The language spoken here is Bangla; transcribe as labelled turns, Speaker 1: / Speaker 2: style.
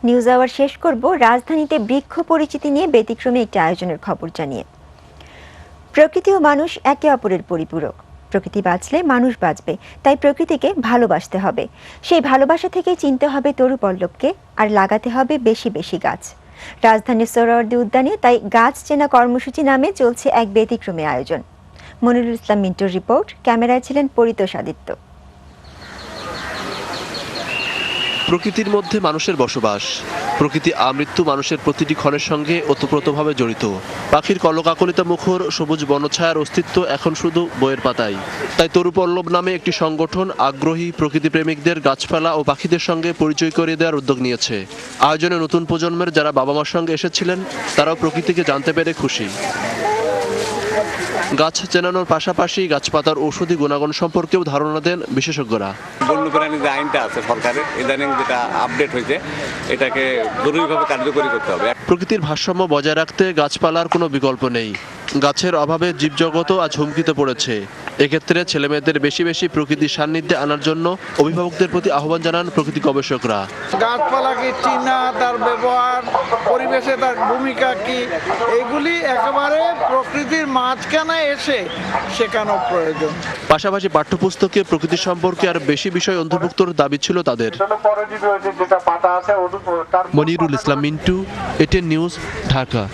Speaker 1: নিউজ আওয়ার শেষ করব রাজধানীতে বৃক্ষ পরিচিতি নিয়ে ব্যতিক্রমী একটি আয়োজনের খবর জানিয়ে। প্রকৃতি ও মানুষ একে অপরের পরিপূরক। প্রকৃতি বাঁচলে মানুষ বাঁচবে, তাই প্রকৃতিকে ভালোবাসতে হবে। সেই ভালোবাসা থেকেই চিনতে হবে তরু পল্লবকে, আর লাগাতে হবে বেশি বেশি গাছ। রাজধানীর সোহরাওয়ার্দী উদ্যানে তাই গাছ চেনা কর্মসূচি নামে চলছে এক ব্যতিক্রমী আয়োজন। মনিরুল ইসলাম মিন্টুর রিপোর্ট, ক্যামেরায় ছিলেন পরিতোষ আদিত্য।
Speaker 2: প্রকৃতির মধ্যে মানুষের বসবাস। প্রকৃতি আমৃত্যু মানুষের প্রতিটি ক্ষণের সঙ্গে ওতপ্রোতভাবে জড়িত। পাখির কলকাকলিতা মুখর সবুজ বনছায়ার অস্তিত্ব এখন শুধু বইয়ের পাতায়। তাই তরু পল্লব নামে একটি সংগঠন আগ্রহী প্রকৃতি প্রেমিকদের গাছপালা ও পাখিদের সঙ্গে পরিচয় করিয়ে দেওয়ার উদ্যোগ নিয়েছে। আয়োজনে নতুন প্রজন্মের যারা বাবা মার সঙ্গে এসেছিলেন তারাও প্রকৃতিকে জানতে পেরে খুশি। গাছ চেনানোর পাশাপাশি গাছপাতার ঔষধি গুণাগুণ সম্পর্কেও ধারণা দেন বিশেষজ্ঞরা।
Speaker 3: বন্যপ্রাণী যে আইনটা আছে সরকারের, ইদানিং যেটা আপডেট হয়েছে, এটাকে জরুরিভাবে কার্যকরী করতে হবে।
Speaker 2: প্রকৃতির ভারসাম্য বজায় রাখতে গাছপালার কোনো বিকল্প নেই। গাছের অভাবে জীবজগতও আজ হুমকিতে পড়েছে। এক্ষেত্রে ছেলেমেয়েদের বেশি বেশি প্রকৃতির সান্নিধ্যে আনার জন্য অভিভাবকদের প্রতি আহ্বান জানান প্রকৃতি গবেষকরা।
Speaker 4: গাছপালাকে চিনা, তার ব্যবহার, পরিবেশে তার ভূমিকা কি, এইগুলি একেবারে প্রকৃতির মাঝখানে এসে শেখানো প্রয়োজন।
Speaker 2: পাশাপাশি পাঠ্যপুস্তকে প্রকৃতি সম্পর্কে আর বেশি বিষয় অন্তর্ভুক্তর দাবি ছিল তাদের। Monirul Islam Mintu, ATN news, Dhaka.